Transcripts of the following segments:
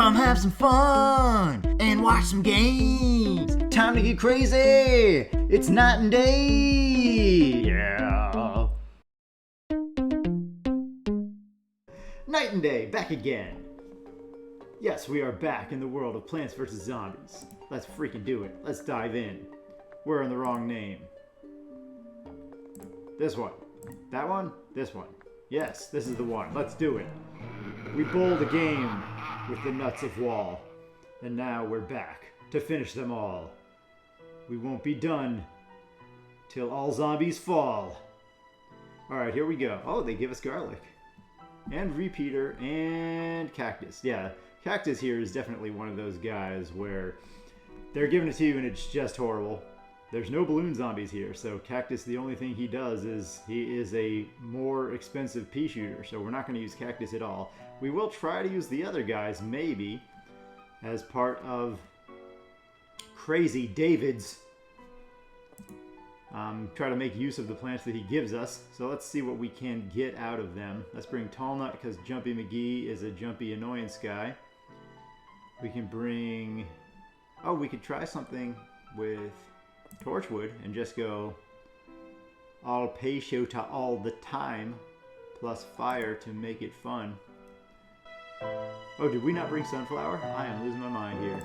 Come have some fun and watch some games. Time to get crazy. It's night and day. Yeah. Night and Day, back again. Yes, we are back in the world of Plants vs. Zombies. Let's freaking do it. Let's dive in. We're in the wrong name. This one. That one? This one. Yes, this is the one. Let's do it. We bowled a game with the nuts of wall. And now we're back to finish them all. We won't be done till all zombies fall. Alright, here we go. Oh, they give us garlic. And repeater and cactus. Yeah, cactus here is definitely one of those guys where they're giving it to you and it's just horrible. There's no balloon zombies here, so cactus, the only thing he does is he is a more expensive pea shooter, so we're not going to use cactus at all. We will try to use the other guys, maybe, as part of Crazy David's try to make use of the plants that he gives us. So let's see what we can get out of them. Let's bring Tall Nut because Jumpy McGee is a jumpy annoyance guy. We can bring... Oh, we could try something with Torchwood and just go all Peixota all the time plus fire to make it fun. Oh, did we not bring Sunflower? I am losing my mind here.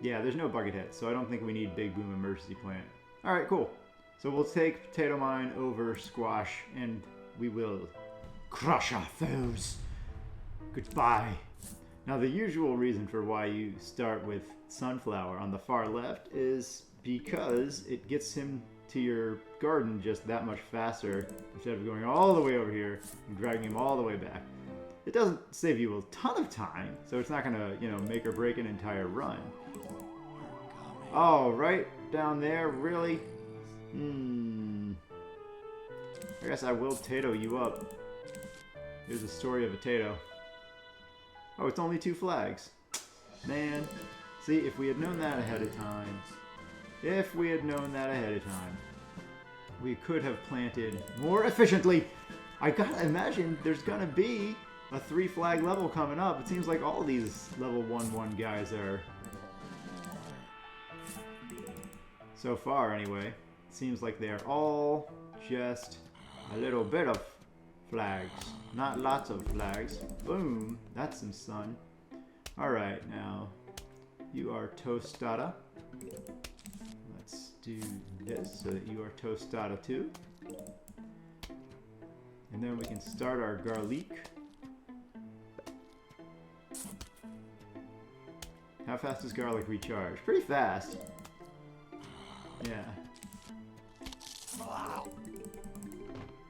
Yeah, there's no Buckethead, so I don't think we need Big Boom Emergency Plant. Alright, cool. So we'll take Potato Mine over Squash, and we will crush our foes. Goodbye. Now, the usual reason for why you start with Sunflower on the far left is because it gets him to your garden just that much faster instead of going all the way over here and dragging him all the way back. It doesn't save you a ton of time, so it's not going to, you know, make or break an entire run. Oh, right down there, really? I guess I will Tato you up. Here's the story of a Tato. Oh, it's only 2 flags. Man, see, if we had known that ahead of time, we could have planted more efficiently. I gotta imagine there's gonna be a 3 flag level coming up. It seems like all these level 1-1 guys are... So far, anyway, it seems like they're all just a little bit of flags. Not lots of flags. Boom. That's some sun. Alright, now, you are tostada. Let's do this so that you are tostada too. And then we can start our garlic. How fast does garlic recharge? Pretty fast. Yeah.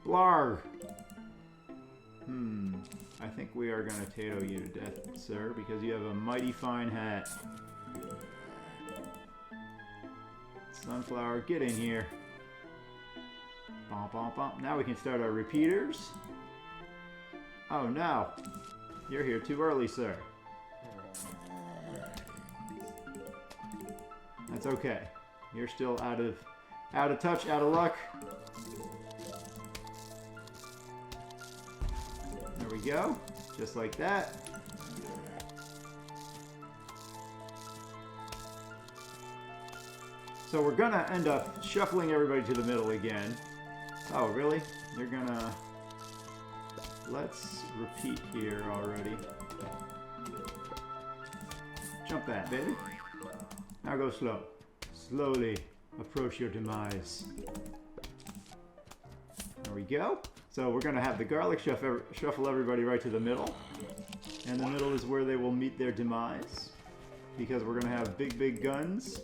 Blarg! I think we are gonna Tato you to death, sir, because you have a mighty fine hat. Sunflower, get in here. Bom, bom, bom. Now we can start our repeaters. Oh no! You're here too early, sir. That's okay. You're still out of touch, out of luck. There we go. Just like that. So we're gonna end up shuffling everybody to the middle again. Oh, really? They're gonna... Let's repeat here already. Jump that, baby. Now go slow. Slowly approach your demise. There we go. So we're going to have the garlic shuffle everybody right to the middle. And the middle is where they will meet their demise. Because we're going to have big, big guns.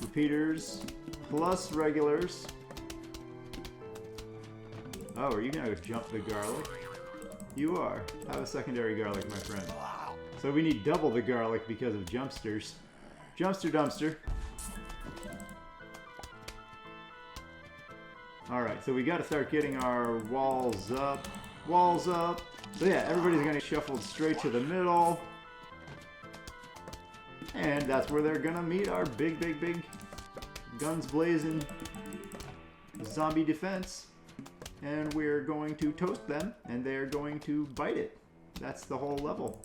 Repeaters plus regulars. Oh, are you going to jump the garlic? You are. Have a secondary garlic, my friend. So we need double the garlic because of jumpsters. Jumpster dumpster. Alright, so we got to start getting our walls up. Walls up. So yeah, everybody's going to get shuffled straight to the middle. And that's where they're going to meet our big, big, big guns blazing zombie defense. and we're going to toast them, and they're going to bite it. That's the whole level.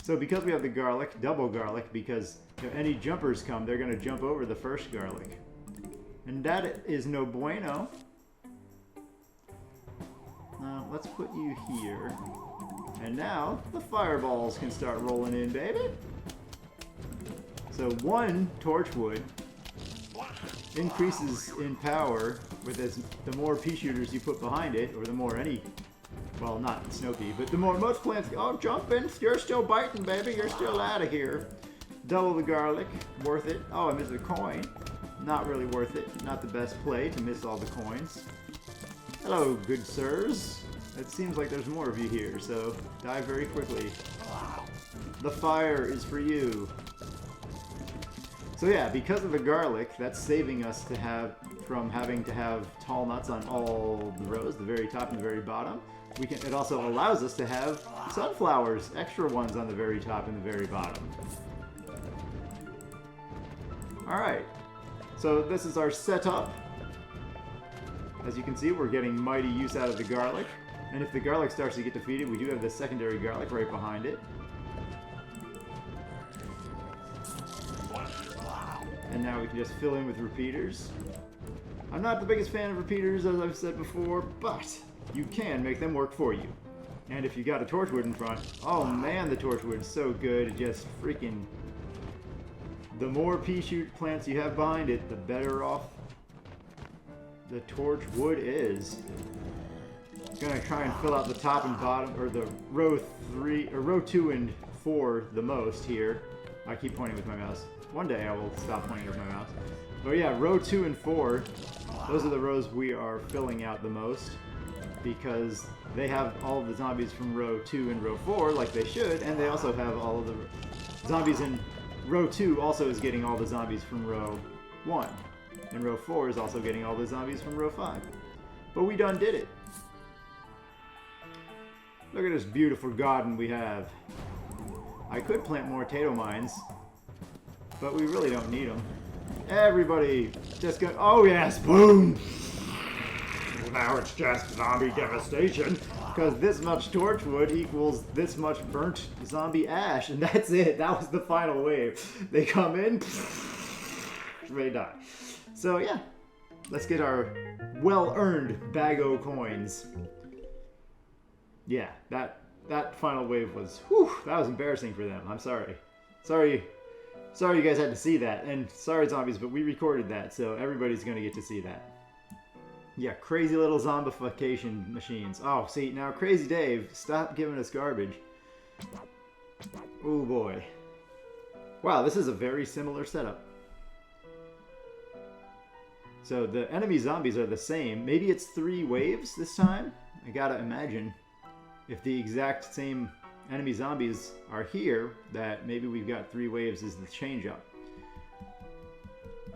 So because we have the garlic, double garlic, because if any jumpers come, they're going to jump over the first garlic. And that is no bueno. Let's put you here. And now the fireballs can start rolling in, baby. So one torchwood increases in power with the more pea shooters you put behind it, or the more any, well, not snow pea, but the more most plants. Oh, jumping! You're still biting, baby. You're still out of here. Double the garlic, worth it. Oh, I missed a coin. Not really worth it. Not the best play to miss all the coins. Hello, good sirs. It seems like there's more of you here, so die very quickly. The fire is for you. So yeah, because of the garlic, that's saving us from having to have tall nuts on all the rows, the very top and the very bottom. It also allows us to have sunflowers, extra ones on the very top and the very bottom. Alright, so this is our setup. As you can see, we're getting mighty use out of the garlic. And if the garlic starts to get defeated, we do have the secondary garlic right behind it. And now we can just fill in with repeaters. I'm not the biggest fan of repeaters, as I've said before, but you can make them work for you. And if you got a torchwood in front, oh man, the torchwood is so good. It just freaking... The more pea shoot plants you have behind it, the better off the torchwood is. Gonna try and fill out the top and bottom, or the row 2 and 4 the most here. I keep pointing with my mouse. One day I will stop pointing with my mouse. But yeah, row 2 and 4, those are the rows we are filling out the most, because they have all of the zombies from row 2 and row 4 like they should, and they also have all of the zombies in row 2 also is getting all the zombies from row 1. And row 4 is also getting all the zombies from row 5. But we done did it. Look at this beautiful garden we have. I could plant more potato mines, but we really don't need them. Everybody just go, oh yes, boom! Now it's just zombie devastation, because this much torchwood equals this much burnt zombie ash, and that's it. That was the final wave. They come in, they die. So yeah, let's get our well-earned Bago coins. Yeah, that final wave was, whew, that was embarrassing for them. I'm sorry. Sorry you guys had to see that. And sorry, zombies, but we recorded that, so everybody's going to get to see that. Yeah, crazy little zombification machines. Oh, see, now Crazy Dave, stop giving us garbage. Oh boy. Wow, this is a very similar setup. So the enemy zombies are the same. Maybe it's 3 waves this time? I gotta imagine. If the exact same enemy zombies are here, that maybe we've got 3 waves as the change up.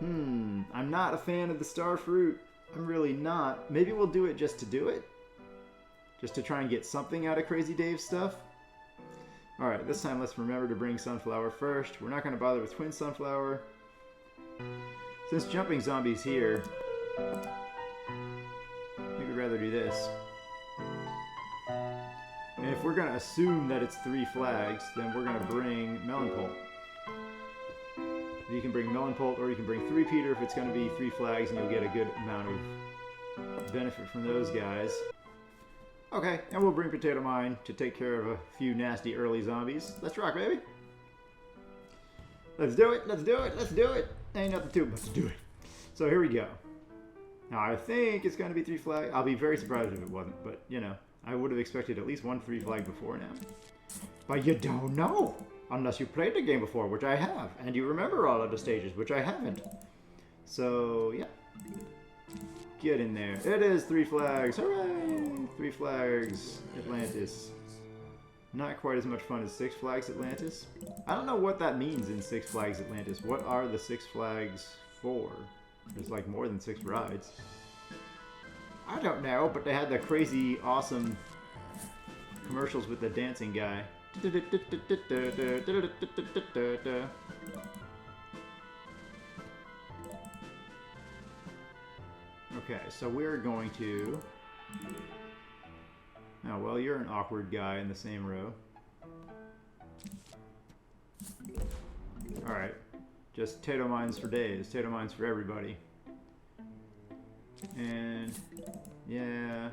I'm not a fan of the star fruit. I'm really not. Maybe we'll do it just to do it? Just to try and get something out of Crazy Dave's stuff? Alright, this time let's remember to bring Sunflower first. We're not going to bother with Twin Sunflower. Since jumping zombies here, I think we'd rather do this. And if we're going to assume that it's 3 flags, then we're going to bring Melon Pult. You can bring Melon Pult, or you can bring 3 Peter if it's going to be 3 flags, and you'll get a good amount of benefit from those guys. Okay, and we'll bring Potato Mine to take care of a few nasty early zombies. Let's rock, baby! Let's do it, let's do it, let's do it! Ain't nothing to it but to do it. So here we go. Now I think it's going to be 3 flags. I'll be very surprised if it wasn't, but you know. I would have expected at least 1 3 flag before now. But you don't know, unless you played the game before, which I have, and you remember all of the stages, which I haven't. So, yeah. Get in there. It is 3 flags. Hooray! 3 flags, Atlantis. Not quite as much fun as 6 flags Atlantis. I don't know what that means in 6 flags Atlantis. What are the 6 flags for? There's like more than 6 rides. I don't know, but they had the crazy, awesome commercials with the dancing guy. Okay, so we're going to Oh, well, you're an awkward guy in the same row. Alright. Just tato mines for days. Tato mines for everybody. And, yeah.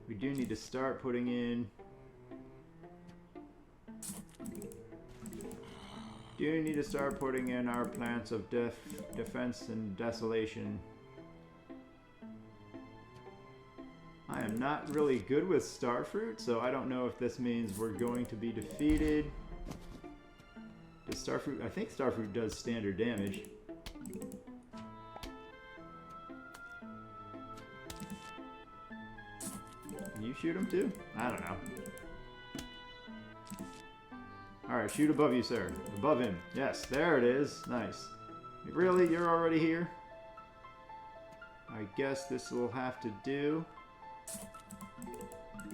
We do need to start putting in... Do need to start putting in our plants of defense and desolation. I am not really good with starfruit, so I don't know if this means we're going to be defeated. Does starfruit? I think starfruit does standard damage. Can you shoot him too? I don't know. Alright, shoot above you, sir. Above him. Yes, there it is. Nice. Really? You're already here? I guess this will have to do.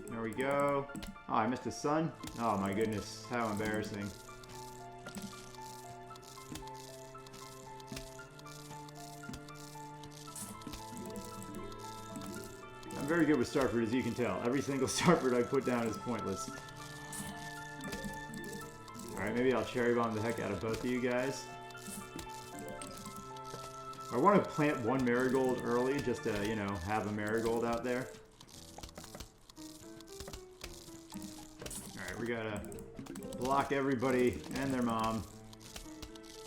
There we go. Oh, I missed the sun? Oh my goodness, how embarrassing. I'm very good with starfruit, as you can tell. Every single starfruit I put down is pointless. Alright, maybe I'll cherry bomb the heck out of both of you guys. I want to plant one marigold early, just to, you know, have a marigold out there. Alright, we gotta block everybody and their mom.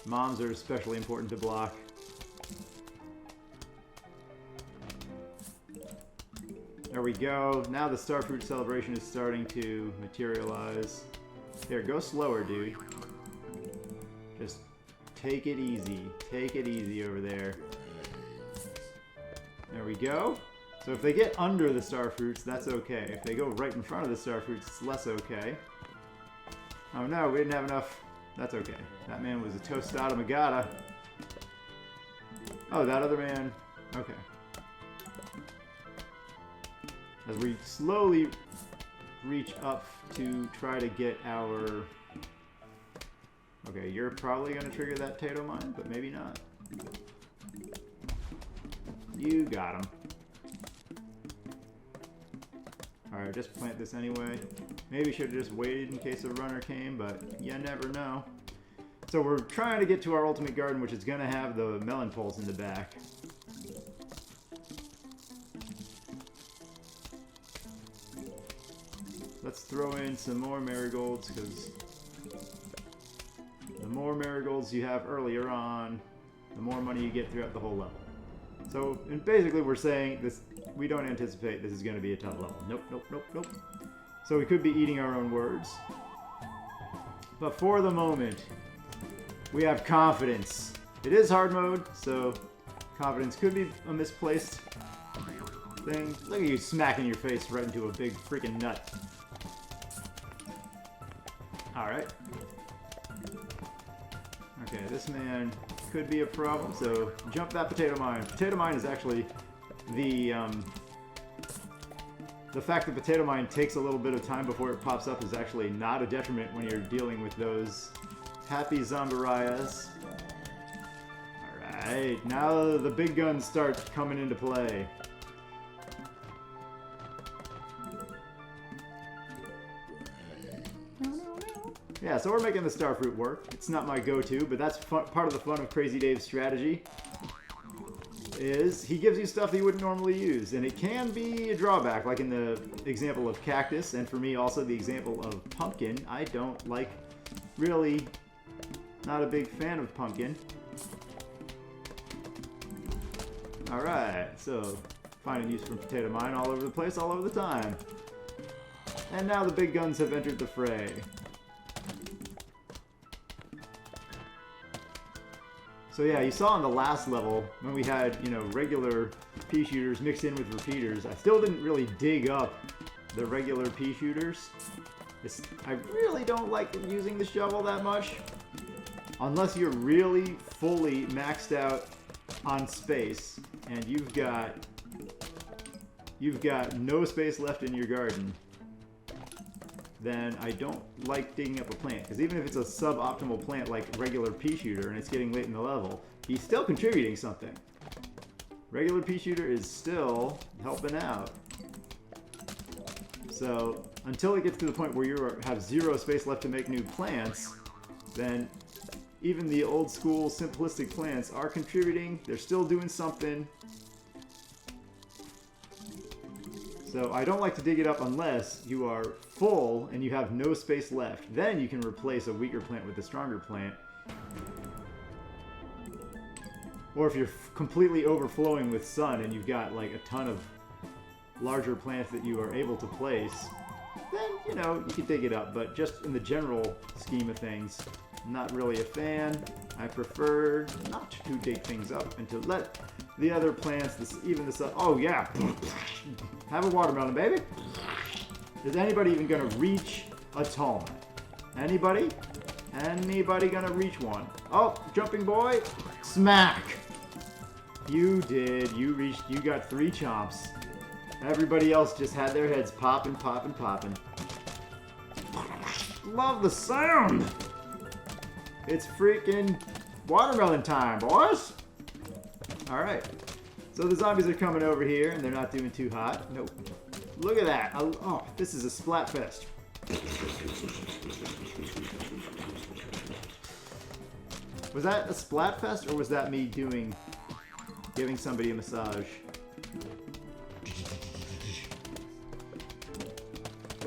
Moms are especially important to block. There we go. Now the starfruit celebration is starting to materialize. Here, go slower, dude. Just take it easy. Take it easy over there. There we go. So if they get under the starfruits, that's okay. If they go right in front of the starfruits, it's less okay. Oh no, we didn't have enough. That's okay. That man was a tostada magata. Oh, that other man. Okay. As we slowly reach up to try to get our... Okay, you're probably going to trigger that tato mine, but maybe not. You got him. Alright, just plant this anyway. Maybe should have just waited in case a runner came, but you never know. So we're trying to get to our ultimate garden, which is going to have the melon poles in the back. Let's throw in some more marigolds, because the more marigolds you have earlier on, the more money you get throughout the whole level. So, and basically we're saying this, we don't anticipate this is going to be a tough level. Nope, nope, nope, nope. So we could be eating our own words. But for the moment, we have confidence. It is hard mode, so confidence could be a misplaced thing. Look at you smacking your face right into a big freaking nut. Alright. Okay, this man could be a problem, so jump that potato mine. Potato mine is actually the fact that potato mine takes a little bit of time before it pops up is actually not a detriment when you're dealing with those happy zombarias. Alright, now the big guns start coming into play. Yeah, so we're making the starfruit work. It's not my go-to, but that's part of the fun of Crazy Dave's strategy. Is he gives you stuff he wouldn't normally use, and it can be a drawback, like in the example of cactus, and for me also the example of pumpkin. I don't like, really, not a big fan of pumpkin. Alright, so finding use for potato mine all over the place, all over the time. And now the big guns have entered the fray. So yeah, you saw on the last level, when we had, you know, regular pea shooters mixed in with repeaters, I still didn't really dig up the regular pea shooters. I really don't like using the shovel that much. Unless you're really fully maxed out on space, and you've got no space left in your garden, then I don't like digging up a plant. Because even if it's a suboptimal plant like regular pea shooter and it's getting late in the level, he's still contributing something. Regular pea shooter is still helping out. So until it gets to the point where you have 0 space left to make new plants, then even the old school simplistic plants are contributing. They're still doing something. So I don't like to dig it up unless you are full and you have no space left. Then you can replace a weaker plant with a stronger plant. Or if you're completely overflowing with sun and you've got like a ton of larger plants that you are able to place, then, you know, you can dig it up. But just in the general scheme of things, I'm not really a fan. I prefer not to dig things up and to let the other plants, even the sun. Oh yeah, have a watermelon, baby. Is anybody even gonna reach a tall nut? Anybody? Anybody gonna reach one? Oh, jumping boy, smack. You did. You reached. You got 3 chomps. Everybody else just had their heads popping, popping, popping. Love the sound. It's freaking watermelon time, boys. All right. So the zombies are coming over here, and they're not doing too hot. Nope. Look at that. Oh, this is a splat fest. Was that a splat fest, or was that me giving somebody a massage?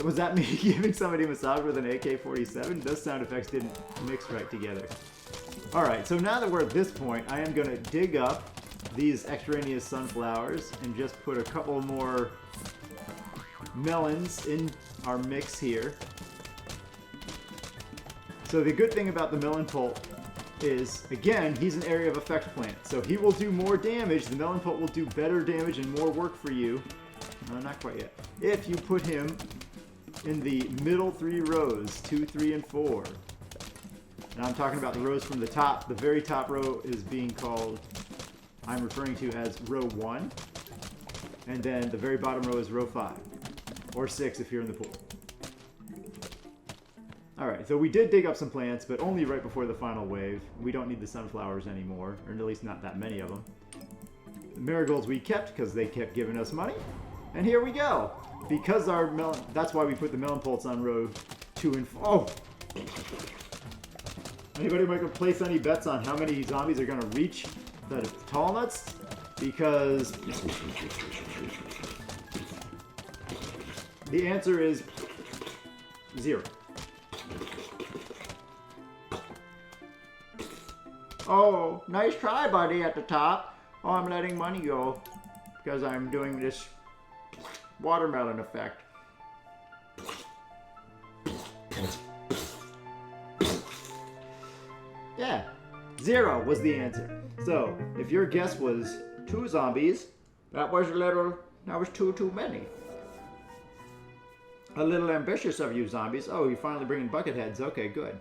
Was that me giving somebody a massage with an AK-47? Those sound effects didn't mix right together. Alright, so now that we're at this point, I am going to dig up these extraneous sunflowers and just put a couple more melons in our mix here. So the good thing about the melon pulp is, again, he's an area of effect plant. So he will do more damage. The melon pulp will do better damage and more work for you. Not quite yet. If you put him in the middle 3 rows, 2, 3, and 4. And I'm talking about the rows from the top. The very top row is being called, I'm referring to as row 1. And then the very bottom row is row 5. Or 6 if you're in the pool. Alright, so we did dig up some plants, but only right before the final wave. We don't need the sunflowers anymore, or at least not that many of them. The marigolds we kept because they kept giving us money. And here we go. Because our melon, that's why we put the melon pulps on row 2 and 4. Oh! Anybody want to place any bets on how many zombies are going to reach the tall nuts? Because the answer is 0. Oh, nice try, buddy, at the top. Oh, I'm letting money go because I'm doing this watermelon effect. Yeah, 0 was the answer. So, if your guess was 2 zombies, that was too many. A little ambitious of you, zombies. Oh, you're finally bringing bucket heads. Okay, good.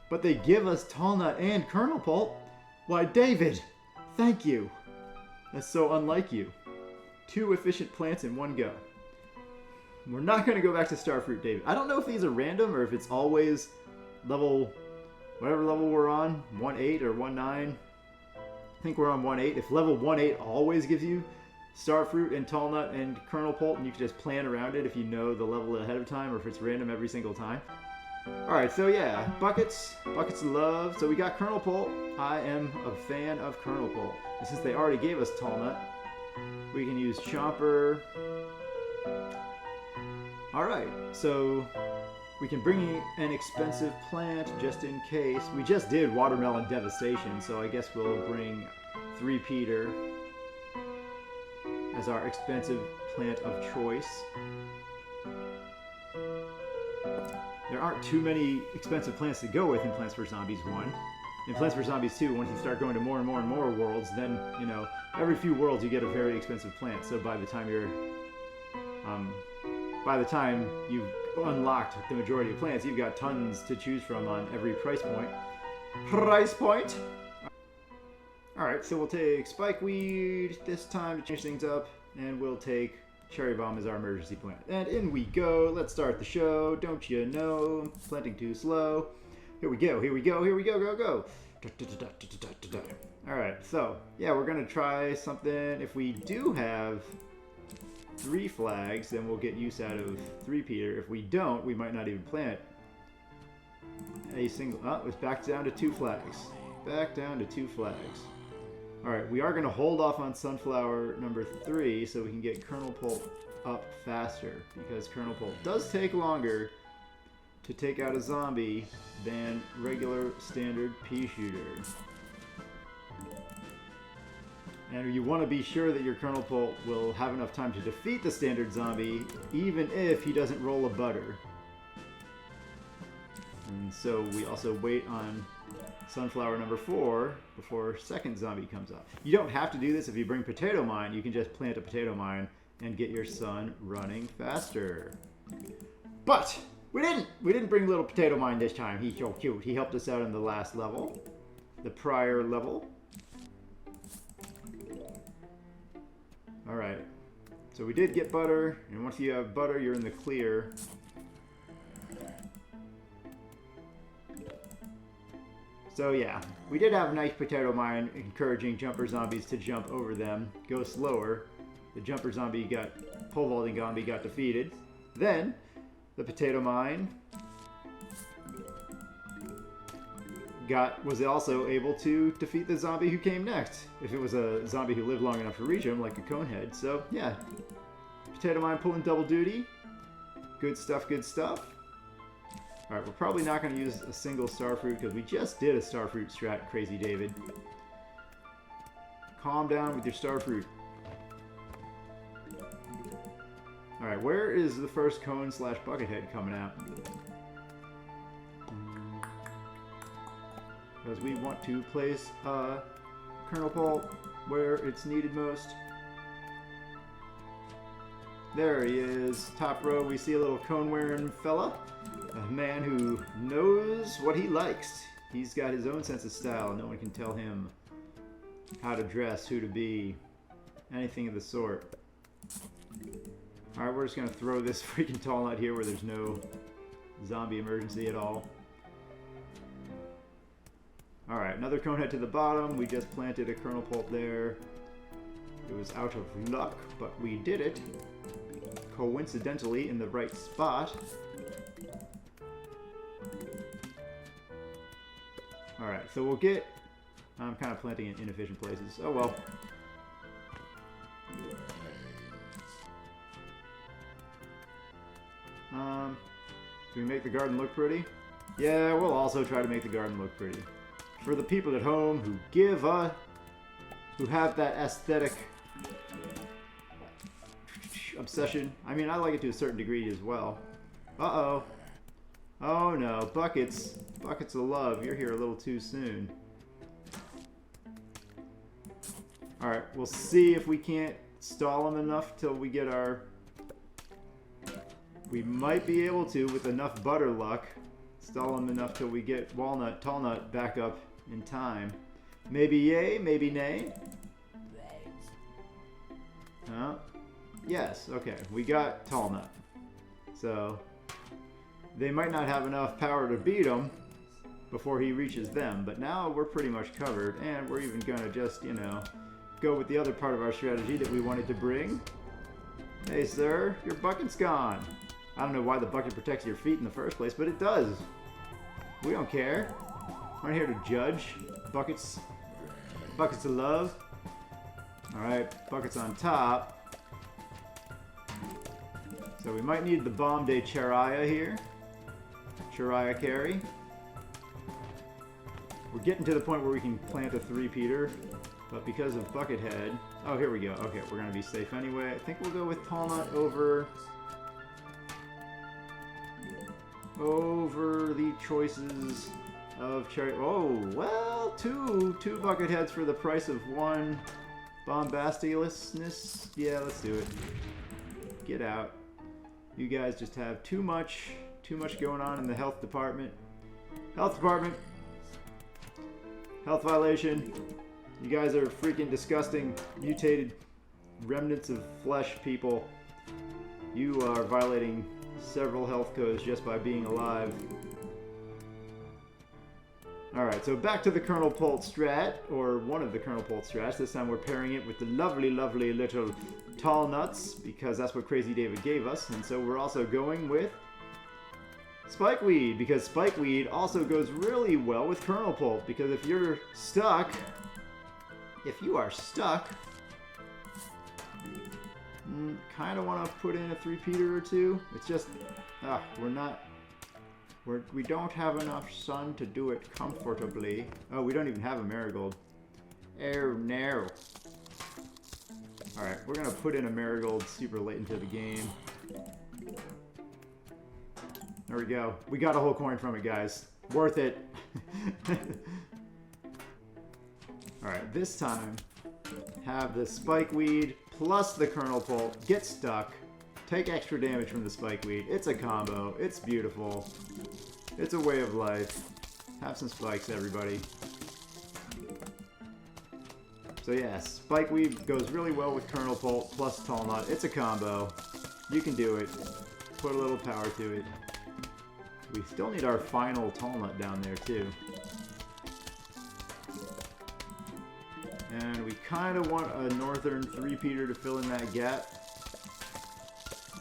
But they give us tall nut and kernel pulp. Why, David, thank you. That's so unlike you. 2 efficient plants in one go. We're not going to go back to Starfruit, David. I don't know if these are random or if it's always level, whatever level we're on, 1.8 or 1.9. I think we're on 1.8. If level 1.8 always gives you Starfruit and tall nut and kernel pulp, and you can just plan around it if you know the level ahead of time, or if it's random every single time. Alright, so yeah, buckets of love. So we got kernel pulp. I am a fan of kernel pulp. And since they already gave us tall nut, we can use chomper. Alright, so we can bring in an expensive plant just in case. We just did watermelon devastation, so I guess we'll bring 3-peater as our expensive plant of choice. There aren't too many expensive plants to go with in Plants vs. Zombies 1. In Plants vs. Zombies 2, once you start going to more and more and more worlds, then, you know, every few worlds you get a very expensive plant. So by the time you've unlocked the majority of plants, you've got tons to choose from on every price point. Alright, so we'll take Spikeweed this time to change things up, and we'll take Cherry Bomb is our emergency plant. And in we go. Let's start the show. Don't you know? I'm planting too slow. Here we go. Here we go. Here we go. Go, go. Alright, so, yeah, we're going to try something. If we do have 3 flags, then we'll get use out of 3-peater. If we don't, we might not even plant a single... Oh, it's back down to 2 flags. Back down to 2 flags. Alright, we are going to hold off on sunflower number 3 so we can get kernel pulp up faster, because kernel pulp does take longer to take out a zombie than regular standard pea shooter. And you want to be sure that your kernel pulp will have enough time to defeat the standard zombie, even if he doesn't roll a butter. And so we also wait on sunflower number 4 before second zombie comes up. You don't have to do this if you bring potato mine. You can just plant a potato mine and get your son running faster. But we didn't bring little potato mine this time. He's so cute. He helped us out in the last level, the prior level. All right. So we did get butter, and once you have butter, you're in the clear. So yeah, we did have a nice potato mine encouraging jumper zombies to jump over them, go slower. The jumper zombie pole vaulting zombie got defeated. Then, the potato mine was also able to defeat the zombie who came next, if it was a zombie who lived long enough to reach him, like a conehead. So yeah, potato mine pulling double duty. Good stuff, good stuff. Alright, we're probably not going to use a single starfruit because we just did a starfruit strat, Crazy David. Calm down with your starfruit. Alright, where is the first cone / bucket head coming out? Because we want to place kernel pulp where it's needed most. There he is. Top row, we see a little cone-wearing fella. A man who knows what he likes. He's got his own sense of style. No one can tell him how to dress, who to be, anything of the sort. Alright, we're just going to throw this freaking tall nut here where there's no zombie emergency at all. Alright, another cone head to the bottom. We just planted a kernel pulp there. It was out of luck, but we did it. Coincidentally in the right spot. Alright, so we'll get... I'm kind of planting in inefficient places. Oh well. Do we make the garden look pretty? Yeah, we'll also try to make the garden look pretty. For the people at home who have that aesthetic obsession. I mean, I like it to a certain degree as well. Uh-oh. Oh no, buckets. Buckets of love. You're here a little too soon. Alright, we'll see if we can't stall them enough till we get our... We might be able to, with enough butter luck, stall them enough till we get walnut, tall nut back up in time. Maybe yay, maybe nay. Yes, okay, we got tall nut. So, they might not have enough power to beat him before he reaches them, but now we're pretty much covered, and we're even gonna just, you know, go with the other part of our strategy that we wanted to bring. Hey sir, your bucket's gone. I don't know why the bucket protects your feet in the first place, but it does. We don't care. We're not here to judge. Buckets of love. Alright, buckets on top. So we might need the Bomb Day Chariah here. Chariah carry. We're getting to the point where we can plant a 3-peater, but because of Buckethead... Oh, here we go. Okay, we're going to be safe anyway. I think we'll go with Tall Nut over the choices of cherry. Oh, well, two Bucketheads for the price of one bombastiousness. Yeah, let's do it. Get out. You guys just have too much going on in the health department. Health department. Health violation. You guys are freaking disgusting, mutated remnants of flesh people. You are violating several health codes just by being alive. Alright, so back to the Colonel Pult strat, or one of the Colonel Pult strats. This time we're pairing it with the lovely, lovely little tall nuts, because that's what Crazy David gave us. And so we're also going with Spikeweed, because Spikeweed also goes really well with Colonel Pult, because if you are stuck, kind of want to put in a three-peater or two. It's just, we don't have enough sun to do it comfortably. Oh, we don't even have a marigold. Oh no. Alright, we're gonna put in a marigold super late into the game. There we go. We got a whole coin from it, guys. Worth it. Alright, this time, have the Spikeweed plus the Colonel Pult get stuck. Take extra damage from the Spikeweed. It's a combo. It's beautiful. It's a way of life. Have some spikes, everybody. So yeah, Spikeweed goes really well with Colonel Pult plus Tall Nut. It's a combo. You can do it. Put a little power to it. We still need our final Tall Nut down there too. And we kind of want a northern three-peater to fill in that gap.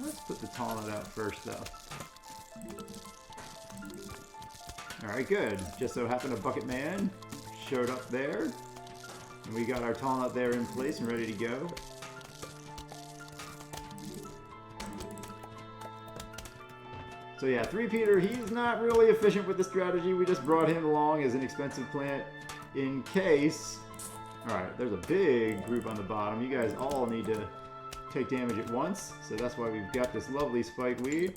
Let's put the Tall Nut out first though. Alright, good. Just so happened a Bucket Man showed up there. And we got our Tall Nut there in place and ready to go. So yeah, three-peater, he's not really efficient with the strategy. We just brought him along as an expensive plant in case. Alright, there's a big group on the bottom. You guys all need to take damage at once. So that's why we've got this lovely Spikeweed.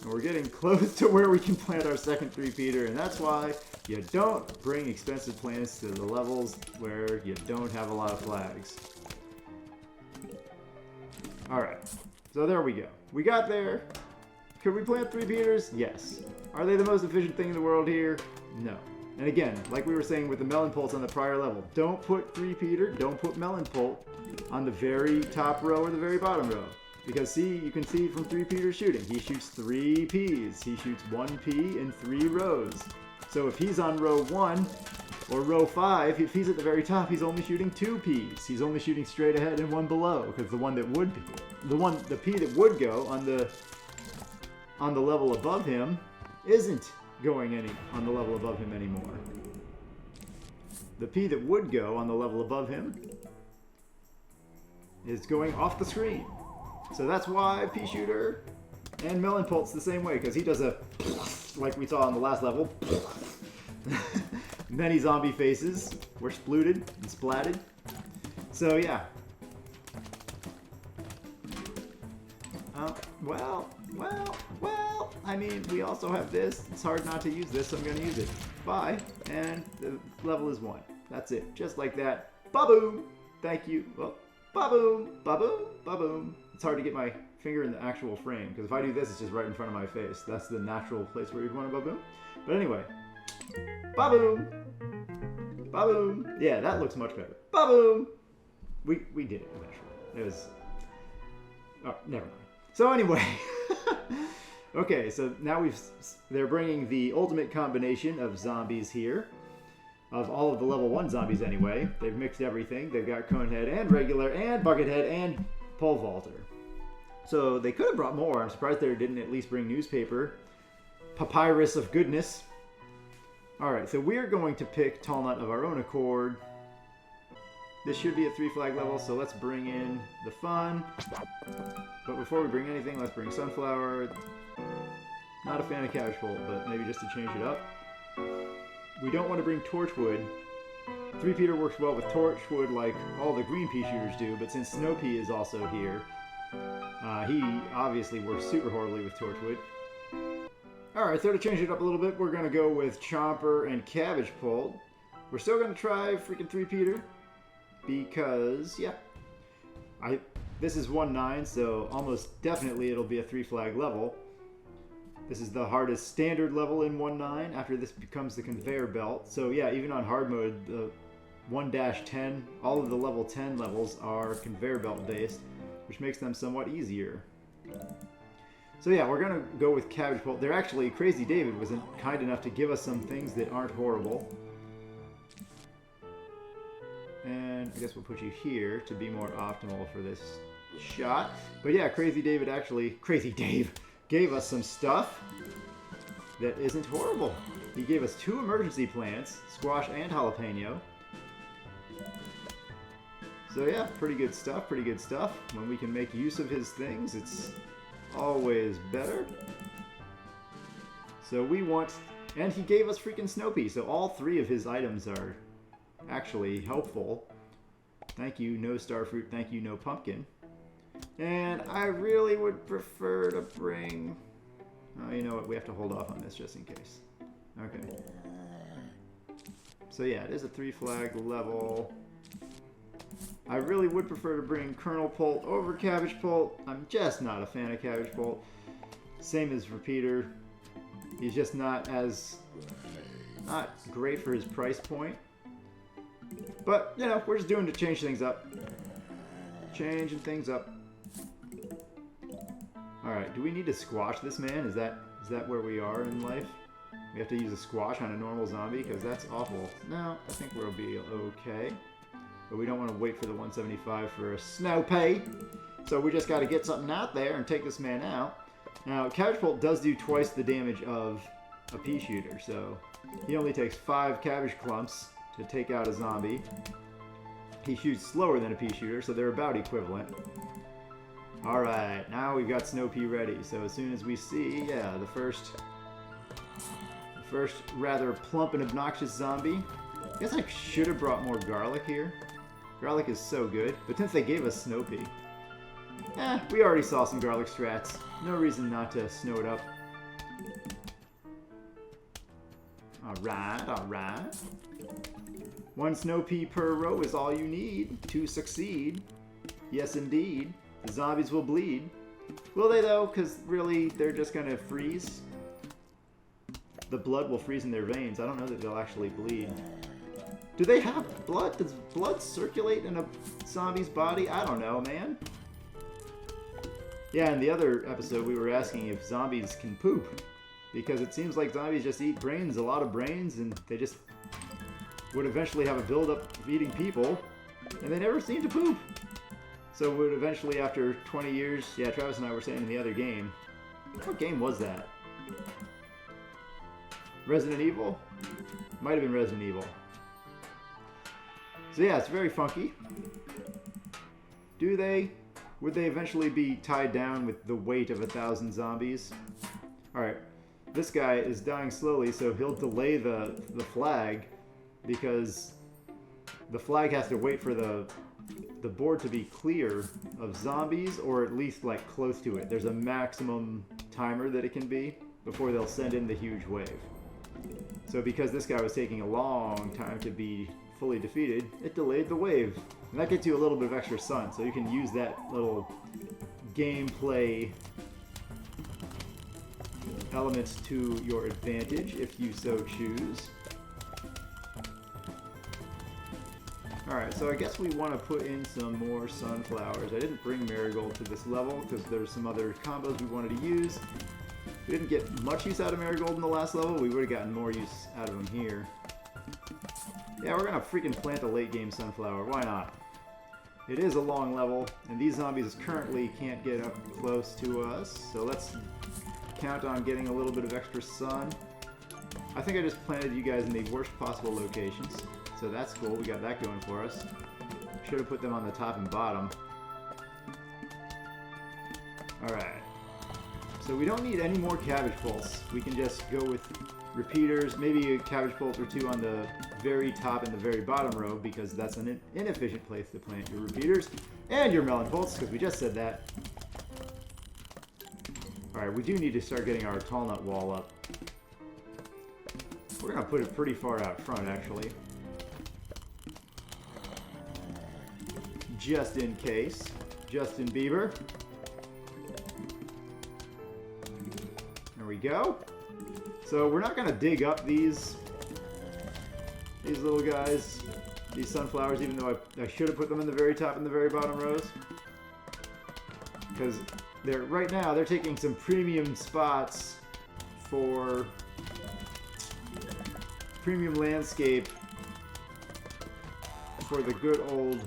And we're getting close to where we can plant our second three-peater, and that's why you don't bring expensive plants to the levels where you don't have a lot of flags. Alright, so there we go. We got there. Could we plant three-peaters? Yes. Are they the most efficient thing in the world here? No. And again, like we were saying with the melon pults on the prior level, don't put three-peater, don't put melon pult on the very top row or the very bottom row. Because see, you can see from three-peater shooting, he shoots 3 Ps. He shoots 1 P in 3 rows. So if he's on row 1 or row 5, if he's at the very top, he's only shooting 2 Ps. He's only shooting straight ahead and 1 below, because the P that would go on the level above him isn't going on the level above him anymore. The P that would go on the level above him is going off the screen. So that's why Pea Shooter and Melon Pult's the same way, because he does a like we saw on the last level. Many zombie faces were splooted and splatted. So yeah. Well, I mean, we also have this. It's hard not to use this, so I'm going to use it. Bye. And the level is 1. That's it. Just like that. Ba-boom! Thank you. Well, ba-boom! Ba-boom! Ba-boom! It's hard to get my finger in the actual frame, because if I do this, it's just right in front of my face. That's the natural place where you'd want a ba-boom. But anyway. Ba-boom! Ba-boom! Yeah, that looks much better. Ba-boom! We did it eventually. It was... Oh, never mind. So anyway... Okay, so now they're bringing the ultimate combination of zombies here. Of all of the level 1 zombies anyway. They've mixed everything. They've got Conehead and Regular and Buckethead and Pole Vaulter. So they could have brought more. I'm surprised they didn't at least bring Newspaper. Papyrus of Goodness. Alright, so we're going to pick Tall Nut of our own accord. This should be at 3 flag level, so let's bring in the fun. But before we bring anything, let's bring Sunflower. Not a fan of Cabbage Pole, but maybe just to change it up. We don't want to bring Torchwood. Three-peater works well with Torchwood like all the green pea shooters do, but since Snow Pea is also here, he obviously works super horribly with Torchwood. Alright, so to change it up a little bit, we're going to go with Chomper and Cabbage Pole. We're still going to try freaking three-peater, because, yeah, this is 1-9, so almost definitely it'll be a 3-flag level. This is the hardest standard level in 1-9. After this becomes the conveyor belt. So yeah, even on hard mode, the 1-10, all of the level 10 levels are conveyor belt based, which makes them somewhat easier. So yeah, we're gonna go with Cabbage Pole. They're actually, Crazy David was kind enough to give us some things that aren't horrible. And I guess we'll put you here to be more optimal for this shot. But yeah, Crazy David actually, Crazy Dave, gave us some stuff that isn't horrible. He gave us 2 emergency plants, squash and jalapeno. So yeah, pretty good stuff, pretty good stuff. When we can make use of his things, it's always better. So we want, and he gave us freaking snow pea, so all 3 of his items are actually helpful. Thank you, no starfruit, thank you, no pumpkin. And I really would prefer to bring, oh, you know what, we have to hold off on this just in case. Okay. So yeah, it is a 3 flag level. I really would prefer to bring Kernel Pult over Cabbage Pult. I'm just not a fan of Cabbage Pult. Same as Repeater. He's just not great for his price point. But, you know, we're just doing to change things up. Changing things up. Alright, do we need to squash this man? Is that where we are in life? We have to use a squash on a normal zombie? Because that's awful. No, I think we'll be okay. But we don't want to wait for the 175 for a snow pea. So we just got to get something out there and take this man out. Now, Cabbage Pult does do twice the damage of a pea shooter. So he only takes 5 cabbage clumps to take out a zombie. He shoots slower than a pea shooter, so they're about equivalent. Alright, now we've got snow pea ready. So as soon as we see, yeah, the first rather plump and obnoxious zombie. I guess I should have brought more garlic here. Garlic is so good, but since they gave us snow pea, we already saw some garlic strats. No reason not to snow it up. Alright, alright. 1 snow pea per row is all you need to succeed. Yes, indeed. The zombies will bleed. Will they, though? Because really, they're just going to freeze. The blood will freeze in their veins. I don't know that they'll actually bleed. Do they have blood? Does blood circulate in a zombie's body? I don't know, man. Yeah, in the other episode, we were asking if zombies can poop. Because it seems like zombies just eat brains, a lot of brains, and they just would eventually have a buildup of eating people, and they never seem to poop. So would eventually, after 20 years, yeah, Travis and I were saying in the other game. What game was that? Resident Evil? Might have been Resident Evil. So yeah, it's very funky. Would they eventually be tied down with the weight of 1,000 zombies? Alright, this guy is dying slowly, so he'll delay the flag, because the flag has to wait for the board to be clear of zombies, or at least like close to it. There's a maximum timer that it can be before they'll send in the huge wave. So because this guy was taking a long time to be fully defeated, it delayed the wave. And that gets you a little bit of extra sun, so you can use that little gameplay elements to your advantage if you so choose. Alright, so I guess we want to put in some more sunflowers. I didn't bring marigold to this level because there's some other combos we wanted to use. We didn't get much use out of marigold in the last level. We would have gotten more use out of them here. Yeah, we're going to freaking plant a late game sunflower. Why not? It is a long level, and these zombies currently can't get up close to us. So let's count on getting a little bit of extra sun. I think I just planted you guys in the worst possible locations. So that's cool, we got that going for us. Should have put them on the top and bottom. Alright. So we don't need any more cabbage pulse. We can just go with repeaters, maybe a cabbage pulse or 2 on the very top and the very bottom row, because that's an inefficient place to plant your repeaters. And your melon pulse, because we just said that. Alright, we do need to start getting our tall nut wall up. We're going to put it pretty far out front, actually. Just in case. Justin Bieber. There we go. So we're not going to dig up these little guys, these sunflowers, even though I should have put them in the very top and the very bottom rows. Because right now they're taking some premium spots for premium landscape for the good old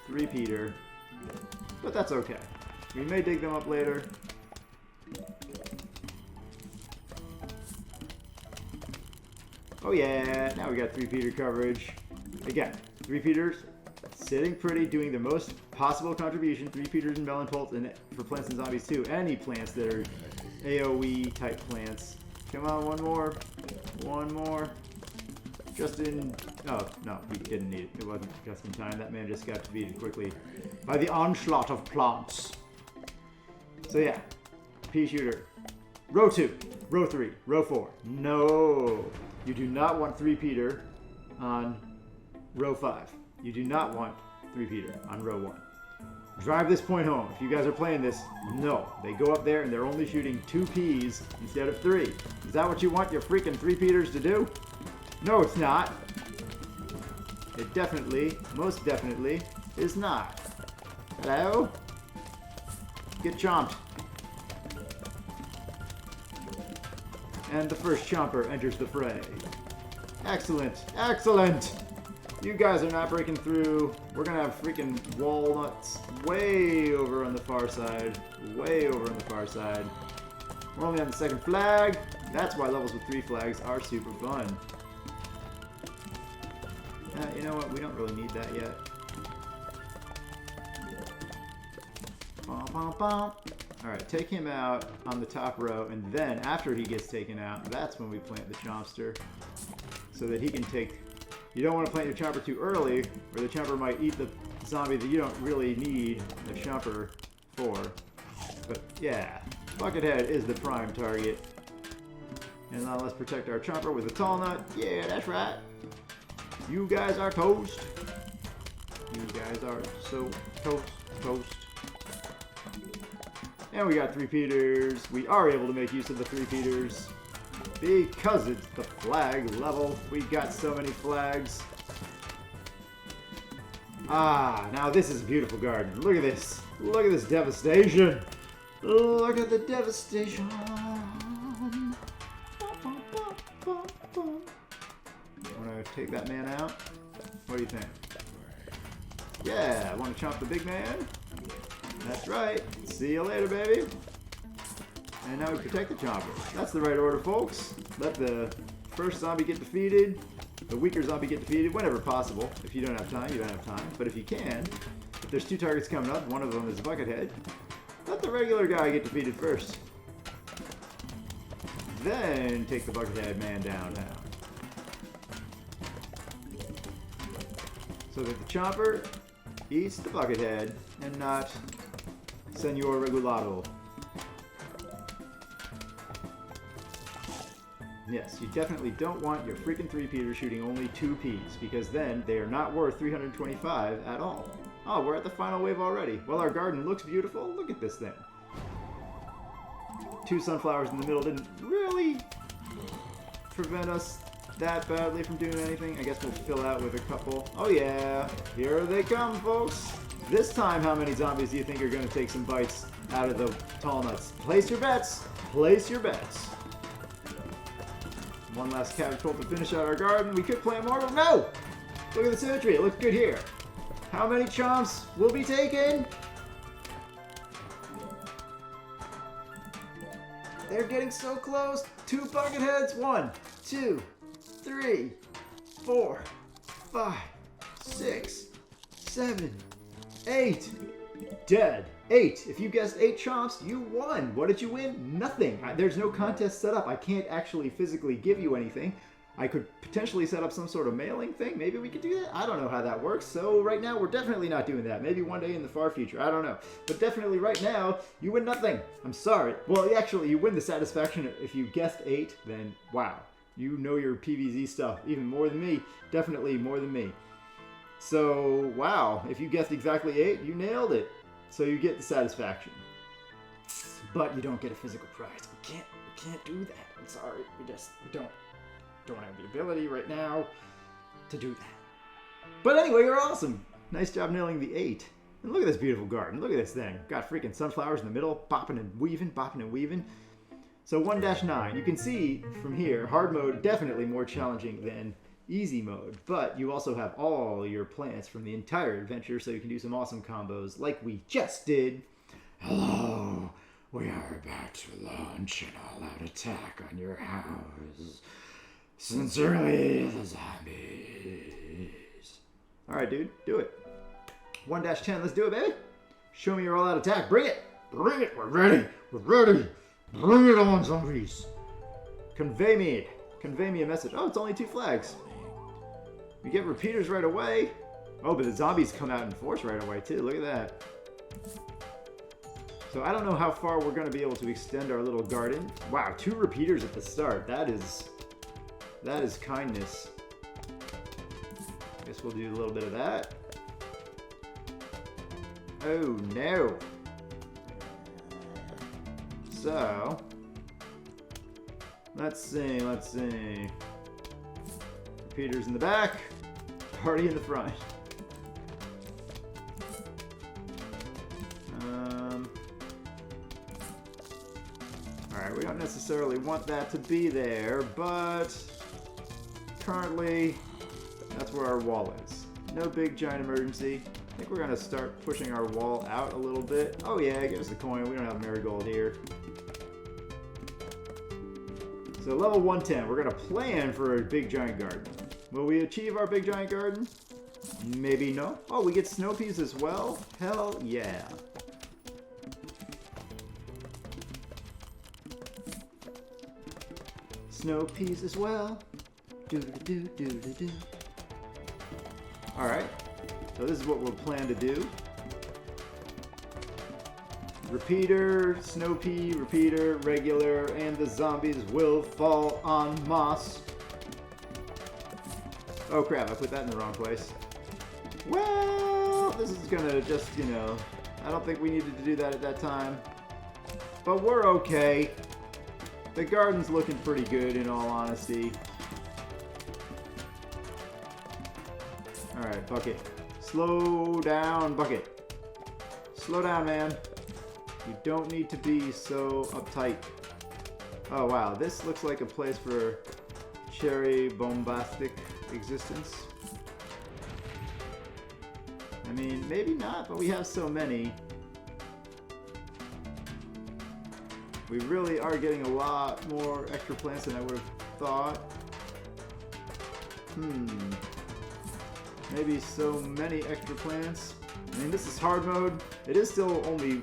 three-peater, but that's okay. We may dig them up later. Oh yeah, now we got three-peater coverage. Again, three-peaters sitting pretty, doing the most possible contribution. Three-peaters and melon pulse, and for plants and zombies too. Any plants that are AoE type plants. Come on, one more. One more. Just in... Oh, no, we didn't need it. It wasn't just in time. That man just got defeated quickly by the onslaught of plants. So yeah, pea shooter. Row 2, row 3, row 4. No! You do not want three-peater on row 5. You do not want three-peater on row 1. Drive this point home. If you guys are playing this, no. They go up there and they're only shooting 2 peas instead of 3. Is that what you want your freaking three-peaters to do? No, it's not. It definitely, most definitely, is not. Hello? Get chomped. And the first chomper enters the fray. Excellent, excellent! You guys are not breaking through. We're gonna have freaking walnuts way over on the far side. Way over on the far side. We're only on the second flag. That's why levels with 3 flags are super fun. You know what? We don't really need that yet. Alright, take him out on the top row, and then after he gets taken out, that's when we plant the chompster. So that he can take... You don't want to plant your chomper too early, or the chomper might eat the zombie that you don't really need the chomper for. But yeah, Buckethead is the prime target. And now let's protect our chomper with a tall nut. Yeah, that's right. You guys are toast. You guys are so toast. And we got three-peaters. We are able to make use of the three-peaters because it's the flag level. We got so many flags. Ah, now this is a beautiful garden. Look at this. Look at this devastation. Look at the devastation. Want to take that man out? What do you think? Yeah, want to chomp the big man? That's right. See you later, baby. And now we protect the chomper. That's the right order, folks. Let the first zombie get defeated. The weaker zombie get defeated whenever possible. If you don't have time, you don't have time. But if you can, if there's 2 targets coming up, one of them is a Buckethead, let the regular guy get defeated first. Then take the Buckethead man down now. So that the chomper eats the Buckethead and not Senor Regulado. Yes, you definitely don't want your freaking three-peater shooting only 2 peas, because then they are not worth 325 at all. Oh, we're at the final wave already. Well, our garden looks beautiful. Look at this thing. 2 sunflowers in the middle didn't really prevent us that badly from doing anything. I guess we'll fill out with a couple. Oh yeah, here they come, folks. This time, how many zombies do you think are going to take some bites out of the tall nuts? Place your bets. Place your bets. One last catapult to finish out our garden. We could plant more, but no! Look at the symmetry. It looks good here. How many chomps will be taken? They're getting so close. 2 Bucketheads. 1, 2, 3, 4, 5, 6, 7, 8. Dead. 8. If you guessed 8 chomps, you won. What did you win? Nothing. There's no contest set up. I can't actually physically give you anything. I could potentially set up some sort of mailing thing. Maybe we could do that. I don't know how that works. So right now, we're definitely not doing that. Maybe one day in the far future. I don't know. But definitely right now, you win nothing. I'm sorry. Well, actually, you win the satisfaction. If you guessed 8, then wow. You know your PvZ stuff even more than me. Definitely more than me. So, wow. If you guessed exactly 8, you nailed it. So you get the satisfaction. But you don't get a physical prize. We can't do that. I'm sorry. We don't have the ability right now to do that. But anyway, you're awesome. Nice job nailing the 8. And look at this beautiful garden. Look at this thing. Got freaking sunflowers in the middle, bopping and weaving, bopping and weaving. So 1-9, you can see from here, hard mode definitely more challenging than easy mode, but you also have all your plants from the entire adventure, so you can do some awesome combos like we just did. Hello, we are about to launch an all-out attack on your house. Sincerely, the zombies. Alright, dude, do it. 1-10, let's do it, baby. Show me your all-out attack. Bring it. Bring it. We're ready. We're ready. Bring it on, zombies. Convey me a message. Oh, it's only 2 flags. We get repeaters right away. Oh, but the zombies come out in force right away, too. Look at that. So I don't know how far we're going to be able to extend our little garden. Wow, 2 repeaters at the start. That is kindness. Guess we'll do a little bit of that. Oh, no. So, let's see. Repeaters in the back, party in the front. Alright, we don't necessarily want that to be there, but currently, that's where our wall is. No big giant emergency. I think we're going to start pushing our wall out a little bit. Oh yeah, give us the coin. We don't have marigold here. So level 110, we're going to plan for a big giant garden. Will we achieve our big giant garden? Maybe no. Oh, we get snow peas as well? Hell yeah. Snow peas as well. Do-do-do-do-do-do. Alright, so this is what we'll plan to do. Repeater, snow pea, repeater, regular, and the zombies will fall en masse. Oh crap, I put that in the wrong place. Well, this is gonna just, I don't think we needed to do that at that time. But we're okay. The garden's looking pretty good, in all honesty. Alright, Bucket. Slow down, Bucket. Slow down, man. You don't need to be so uptight. Oh wow, this looks like a place for cherry bombastic existence. I mean, maybe not, but we have so many. We really are getting a lot more extra plants than I would have thought. Maybe so many extra plants. I mean, this is hard mode. It is still only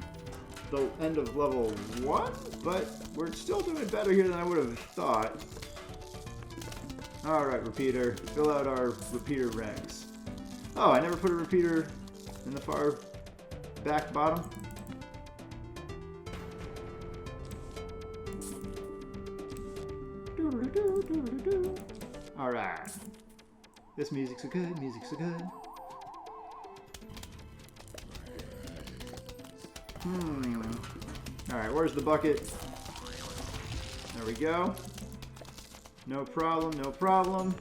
the end of level 1, but we're still doing better here than I would have thought. Alright, repeater. Fill out our repeater ranks. Oh, I never put a repeater in the far back bottom. Alright. This music's so good, music's so good. Alright, where's the bucket? There we go. No problem, no problem.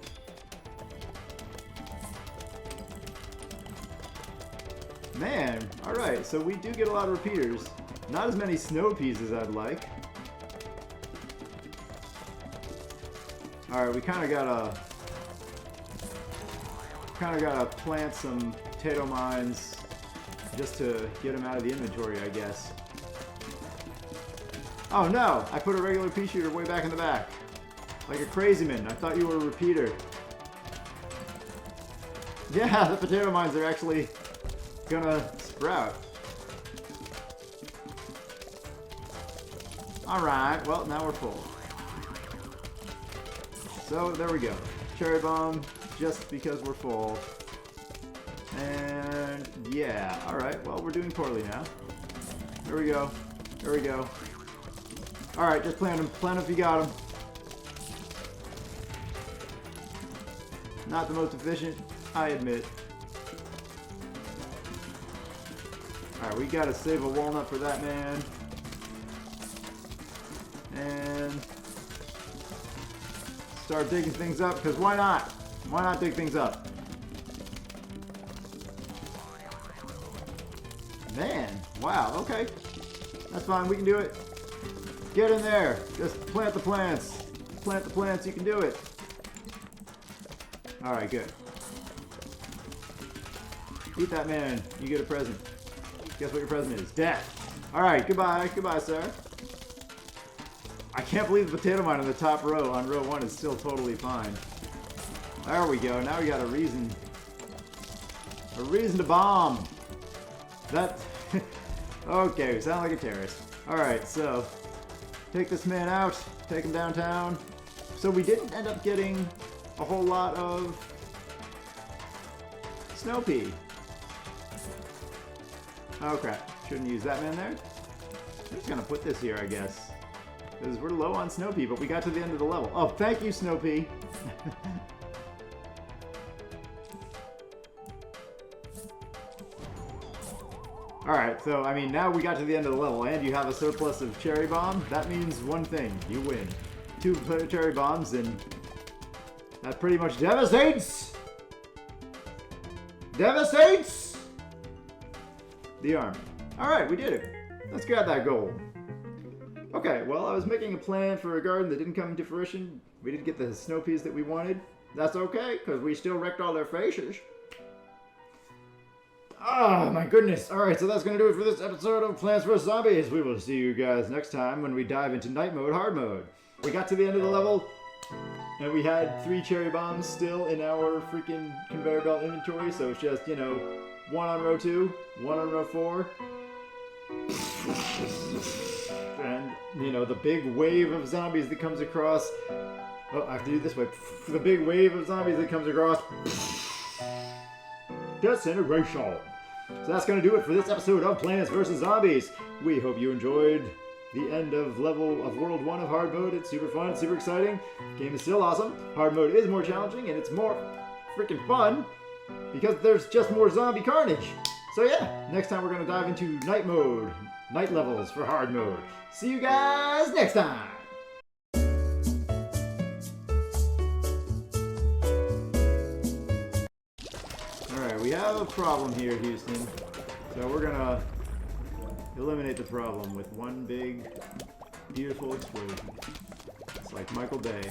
Man, alright, so we do get a lot of repeaters. Not as many snow peas as I'd like. Alright, we kinda gotta plant some potato mines just to get them out of the inventory, I guess. Oh no! I put a regular pea shooter way back in the back. Like a crazy man. I thought you were a repeater. Yeah, the potato mines are actually gonna sprout. Alright, well, now we're full. So, there we go. Cherry bomb, just because we're full. And, yeah. Alright, well, we're doing poorly now. There we go. There we go. Alright, just plant them. Plant them if you got them. Not the most efficient, I admit. Alright, we gotta save a walnut for that man. And start digging things up, because why not? Why not dig things up? Man, wow, okay. That's fine, we can do it. Get in there. Just plant the plants. Plant the plants, you can do it. Alright, good. Eat that man. You get a present. Guess what your present is? Death. Alright, goodbye. Goodbye, sir. I can't believe the potato mine on the top row on row 1 is still totally fine. There we go. Now we got a reason. A reason to bomb. That... okay, we sound like a terrorist. Alright, so... take this man out. Take him downtown. So we didn't end up getting a whole lot of... snow pea. Oh crap. Shouldn't use that man there. I'm just gonna put this here, I guess. Because we're low on snow pea, but we got to the end of the level. Oh, thank you, snow pea. Alright, so, I mean, now we got to the end of the level, and you have a surplus of cherry bomb. That means one thing. You win. 2 cherry bombs, and that pretty much devastates! Devastates! The army. Alright, we did it. Let's grab that gold. Okay, well, I was making a plan for a garden that didn't come into fruition. We didn't get the snow peas that we wanted. That's okay, because we still wrecked all their faces. Oh, my goodness. Alright, so that's going to do it for this episode of Plants vs. Zombies. We will see you guys next time when we dive into night mode, hard mode. We got to the end of the level, and we had 3 cherry bombs still in our freaking conveyor belt inventory, so it's just, you know, 1 on row 2, 1 on row 4. And, you know, the big wave of zombies that comes across... oh, I have to do it this way. The big wave of zombies that comes across... disintegration. So that's going to do it for this episode of Plants vs. Zombies. We hope you enjoyed the end of World 1 of Hard Mode. It's super fun, it's super exciting. Game is still awesome. Hard Mode is more challenging, and it's more freaking fun because there's just more zombie carnage. So yeah, next time we're going to dive into night mode, night levels for Hard Mode. See you guys next time! Alright, we have a problem here, Houston. So we're gonna eliminate the problem with one big, beautiful explosion. It's like Michael Bay.